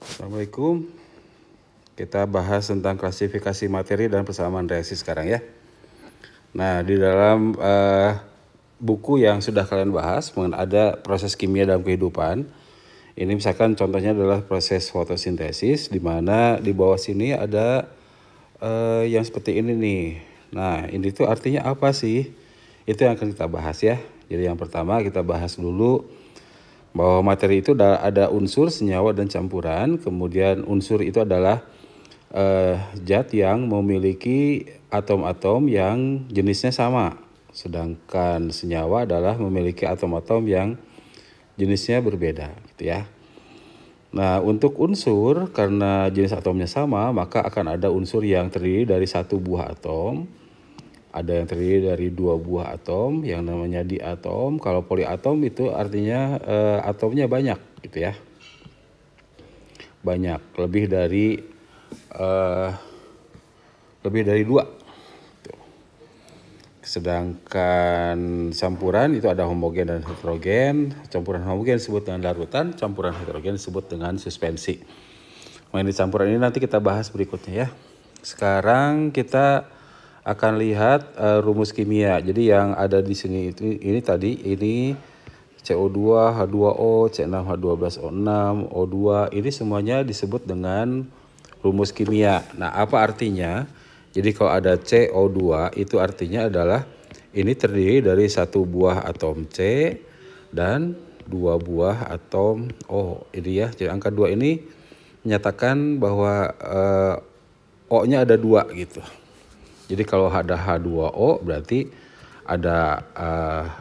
Assalamualaikum. Kita bahas tentang klasifikasi materi dan persamaan reaksi sekarang ya. Nah, di dalam buku yang sudah kalian bahas ada proses kimia dalam kehidupan. Ini misalkan contohnya adalah proses fotosintesis, di mana di bawah sini ada yang seperti ini nih. Nah, ini tuh artinya apa sih? Itu yang akan kita bahas ya. Jadi yang pertama kita bahas dulu bahwa materi itu ada unsur, senyawa, dan campuran. Kemudian unsur itu adalah zat yang memiliki atom-atom yang jenisnya sama. Sedangkan senyawa adalah memiliki atom-atom yang jenisnya berbeda, gitu ya. Nah, untuk unsur, karena jenis atomnya sama, maka akan ada unsur yang terdiri dari satu buah atom. Ada yang terdiri dari dua buah atom yang namanya diatom. Kalau poliatom itu artinya atomnya banyak, gitu ya. Banyak, lebih dari dua. Sedangkan campuran itu ada homogen dan heterogen. Campuran homogen disebut dengan larutan, campuran heterogen disebut dengan suspensi. Mengenai campuran ini nanti kita bahas berikutnya ya. Sekarang kita akan lihat rumus kimia. Jadi yang ada di sini ini CO2, H2O, C6H12O6, O2, ini semuanya disebut dengan rumus kimia. Nah, apa artinya? Jadi kalau ada CO2 itu artinya adalah ini terdiri dari satu buah atom C dan dua buah atom O. Ini ya, jadi angka 2 ini menyatakan bahwa O-nya ada 2 gitu. Jadi kalau ada H2O berarti ada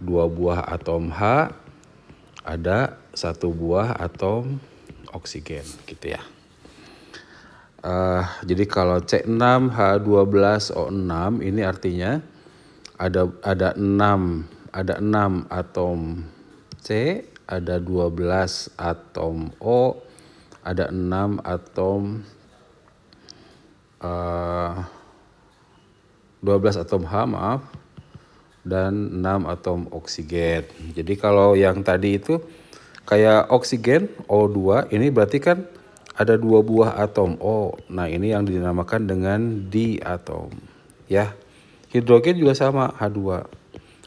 2 buah atom H, ada 1 buah atom oksigen gitu ya. Jadi kalau C6H12O6 ini artinya ada 6 atom C, ada 12 atom O, ada 6 atom 12 atom H dan 6 atom oksigen. Jadi kalau yang tadi itu kayak oksigen O2 ini berarti kan ada 2 buah atom O. Nah, ini yang dinamakan dengan diatom ya. Hidrogen juga sama, H2.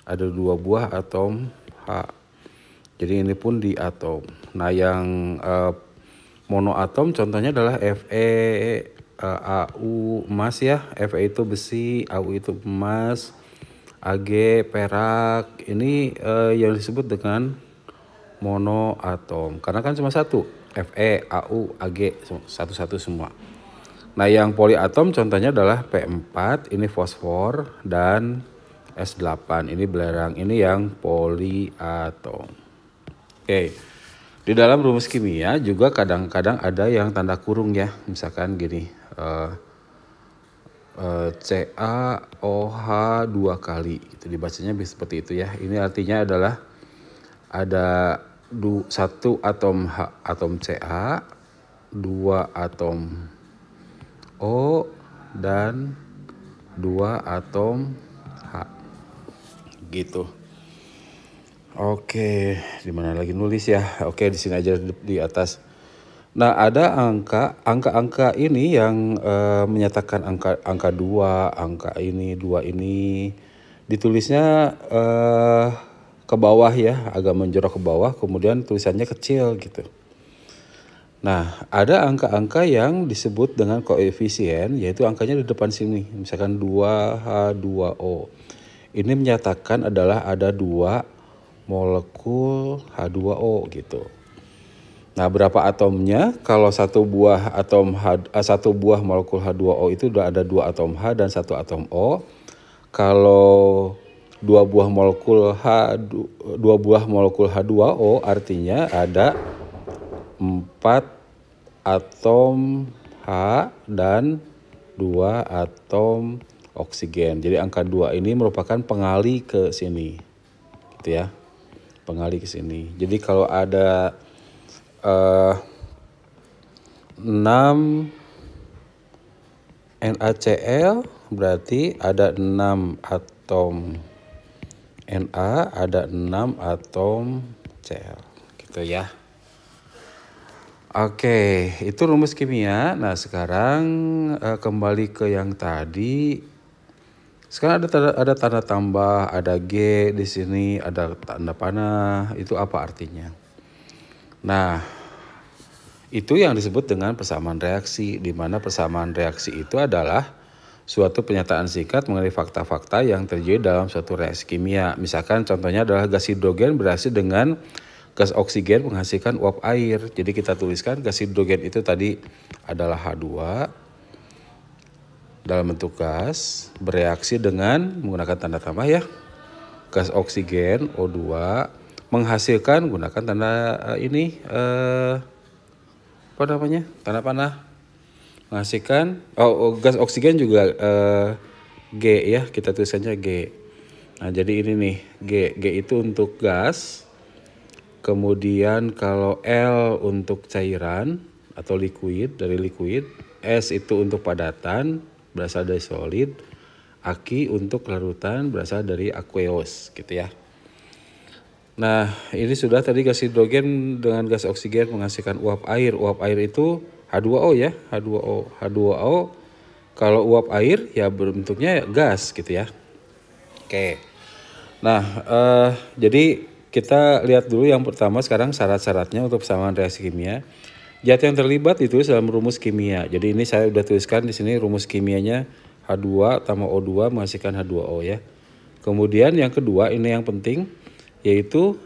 Ada 2 buah atom H. Jadi ini pun diatom. Nah, yang monoatom contohnya adalah Fe, Au emas ya. Fe itu besi, Au itu emas, Ag perak. Ini yang disebut dengan monoatom karena kan cuma satu, Fe, Au, Ag satu-satu semua. Nah, yang poliatom contohnya adalah P4, ini fosfor, dan S8 ini belerang. Ini yang poliatom. Oke. Di dalam rumus kimia juga kadang-kadang ada yang tanda kurung ya. Misalkan gini, CaOH 2 kali. Itu dibacanya seperti itu ya. Ini artinya adalah ada 1 atom Ca, 2 atom O, dan 2 atom H. Gitu. Oke, di mana lagi nulis ya? Oke, di sini aja di atas. Nah, ada angka ini yang menyatakan angka 2, angka ini, 2 ini ditulisnya ke bawah ya, agak menjorok ke bawah, kemudian tulisannya kecil gitu. Nah, ada angka-angka yang disebut dengan koefisien, yaitu angkanya di depan sini, misalkan 2H2O. Ini menyatakan adalah ada 2 molekul H2O gitu. Nah, berapa atomnya? Kalau satu buah molekul H2O itu udah ada 2 atom H dan 1 atom O. Kalau 2 buah molekul H2O artinya ada 4 atom H dan 2 atom oksigen. Jadi angka 2 ini merupakan pengali ke sini. Gitu ya. Pengali ke sini. Jadi kalau ada 6 NaCl berarti ada 6 atom Na, ada 6 atom Cl. Gitu ya. Oke, itu rumus kimia. Nah, sekarang kembali ke yang tadi. Sekarang ada tanda tambah, ada G di sini, ada tanda panah. Itu apa artinya? Nah, itu yang disebut dengan persamaan reaksi, di mana persamaan reaksi itu adalah suatu pernyataan singkat mengenai fakta-fakta yang terjadi dalam suatu reaksi kimia. Misalkan contohnya adalah gas hidrogen bereaksi dengan gas oksigen menghasilkan uap air. Jadi kita tuliskan gas hidrogen itu tadi adalah H2 dalam bentuk gas bereaksi dengan menggunakan tanda tambah ya. Gas oksigen O2 menghasilkan gunakan tanda apa namanya? Tanda panah. Menghasilkan gas oksigen juga G ya, kita tulisannya G. Nah, jadi ini nih, G itu untuk gas. Kemudian kalau L untuk cairan atau liquid, dari liquid, S itu untuk padatan, berasal dari solid, Aq untuk larutan, berasal dari aqueous gitu ya. Nah, ini sudah tadi gas hidrogen dengan gas oksigen menghasilkan uap air. Uap air itu H2O ya, H2O. H2O kalau uap air ya bentuknya gas gitu ya. Oke. Nah, jadi kita lihat dulu yang pertama sekarang syarat-syaratnya untuk persamaan reaksi kimia. Zat yang terlibat ditulis dalam rumus kimia. Jadi ini saya udah tuliskan di sini rumus kimianya H2 tambah O2 menghasilkan H2O ya. Kemudian yang kedua ini yang penting yaitu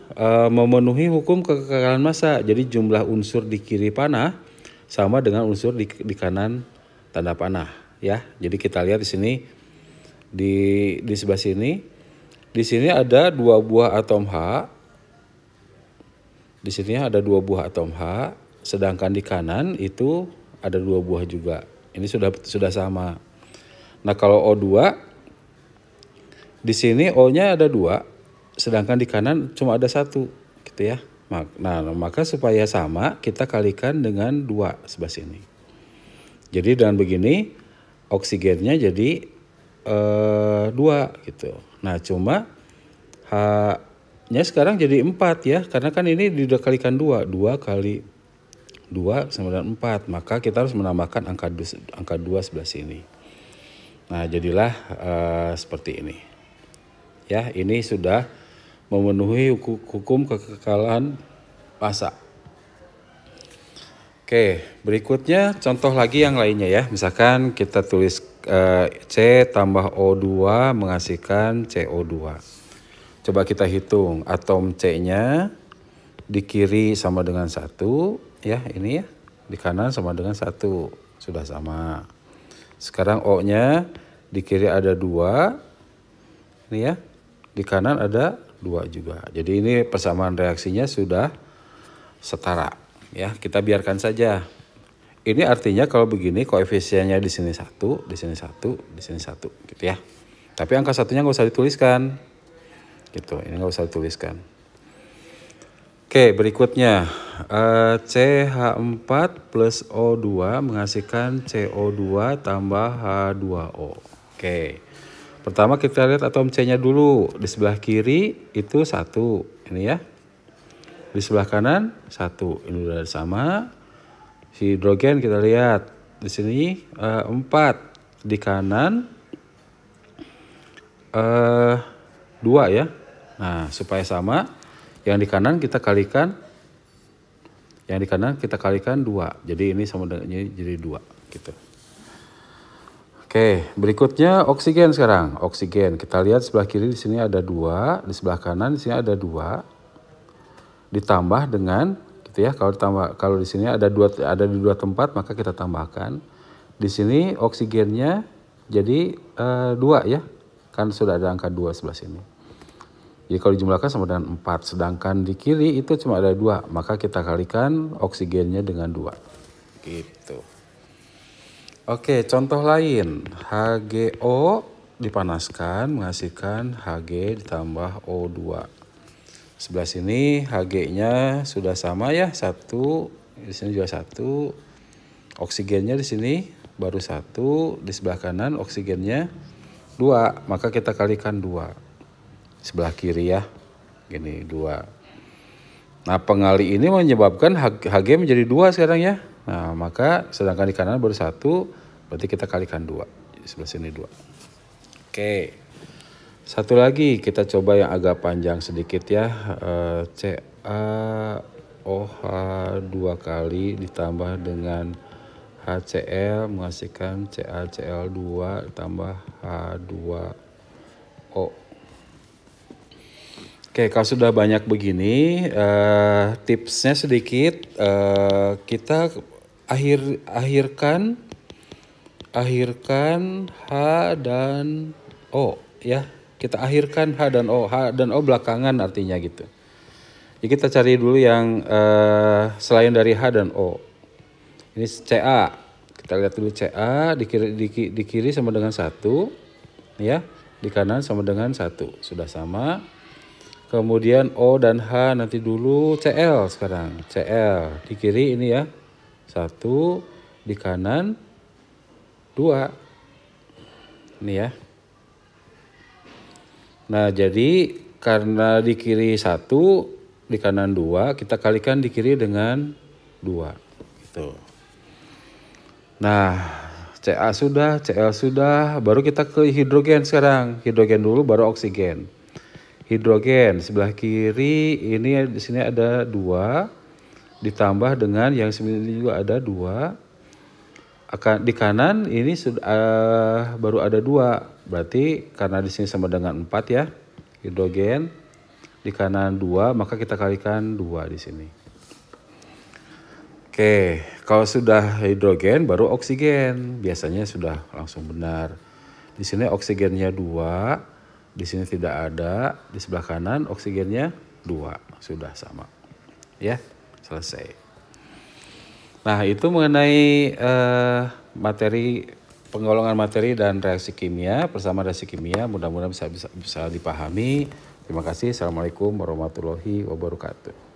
memenuhi hukum kekekalan massa. Jadi jumlah unsur di kiri panah sama dengan unsur di kanan tanda panah ya. Jadi kita lihat di sini di sebelah sini. Di sini ada 2 buah atom H. Di sini ada 2 buah atom H, sedangkan di kanan itu ada 2 buah juga. Ini sudah sama. Nah, kalau O2 di sini O-nya ada 2, sedangkan di kanan cuma ada 1 gitu ya. Nah, maka supaya sama kita kalikan dengan 2 sebelah sini. Jadi dengan begini oksigennya jadi 2 gitu. Nah, cuma H-nya sekarang jadi 4 ya, karena kan ini dikalikan 2. 2 kali 2 sama dengan 4, maka kita harus menambahkan angka 2 sebelah sini. Nah, jadilah seperti ini. Ya, ini sudah memenuhi hukum kekekalan massa. Oke, berikutnya contoh lagi yang lainnya ya. Misalkan kita tulis C tambah O2 menghasilkan CO2. Coba kita hitung atom C-nya di kiri sama dengan 1 ya, ini ya. Di kanan sama dengan 1, sudah sama. Sekarang O-nya di kiri ada 2. Ini ya. Di kanan ada 2 juga. Jadi ini persamaan reaksinya sudah setara ya. Kita biarkan saja. Ini artinya kalau begini koefisiennya di sini 1, di sini 1, di sini 1 gitu ya. Tapi angka satunya nggak usah dituliskan. Gitu, ini nggak usah dituliskan. Oke, berikutnya CH4 plus O2 menghasilkan CO2 tambah H2O. Oke. Pertama kita lihat atom C-nya dulu. Di sebelah kiri itu 1, ini ya. Di sebelah kanan 1, ini udah sama. Si hidrogen kita lihat di sini 4, di kanan 2 ya. Nah, supaya sama, yang di kanan kita kalikan 2. Jadi ini sama dengan ini jadi 2 gitu. Oke, berikutnya oksigen sekarang. Oksigen kita lihat sebelah kiri di sini ada 2, di sebelah kanan di sini ada 2. Ditambah dengan gitu ya. Kalau di sini ada di 2 tempat maka kita tambahkan. Di sini oksigennya jadi 2 ya. Kan sudah ada angka 2 sebelah sini. Jadi kalau dijumlahkan sama dengan 4, sedangkan di kiri itu cuma ada 2, maka kita kalikan oksigennya dengan 2. Gitu. Oke, contoh lain. HgO dipanaskan menghasilkan Hg ditambah O2. Sebelah sini Hg-nya sudah sama ya, 1, di sini juga 1. Oksigennya di sini baru 1, di sebelah kanan oksigennya 2, maka kita kalikan 2. Sebelah kiri ya, gini 2. Nah, pengali ini menyebabkan Hg menjadi 2 sekarang ya. Nah, maka sedangkan di kanan baru 1, berarti kita kalikan 2. Di sebelah sini 2. Oke. Satu lagi kita coba yang agak panjang sedikit ya. CaOH 2 kali ditambah dengan HCl menghasilkan CaCl2 tambah H2O. Oke, kalau sudah banyak begini, tipsnya sedikit, kita akhirkan H dan O ya. Kita akhirkan H dan O belakangan artinya gitu. Jadi kita cari dulu yang selain dari H dan O. Ini Ca. Kita lihat dulu Ca di kiri sama dengan 1 ya. Di kanan sama dengan 1. Sudah sama. Kemudian O dan H nanti dulu Cl sekarang. Cl di kiri ini ya. 1, di kanan 2. Ini ya. Nah, jadi karena di kiri 1, di kanan 2, kita kalikan di kiri dengan 2. Gitu. Nah, Ca sudah, Cl sudah, baru kita ke hidrogen sekarang. Hidrogen dulu baru oksigen. Hidrogen sebelah kiri ini di sini ada 2 ditambah dengan yang sini juga ada 2. Di kanan ini sudah baru ada 2. Berarti karena di sini sama dengan 4 ya. Hidrogen di kanan 2, maka kita kalikan 2 di sini. Oke, kalau sudah hidrogen baru oksigen. Biasanya sudah langsung benar. Di sini oksigennya 2. Di sini tidak ada, di sebelah kanan oksigennya 2, sudah sama. Ya, selesai. Nah, itu mengenai materi penggolongan materi dan reaksi kimia, persamaan reaksi kimia, mudah-mudahan bisa dipahami. Terima kasih. Assalamualaikum warahmatullahi wabarakatuh.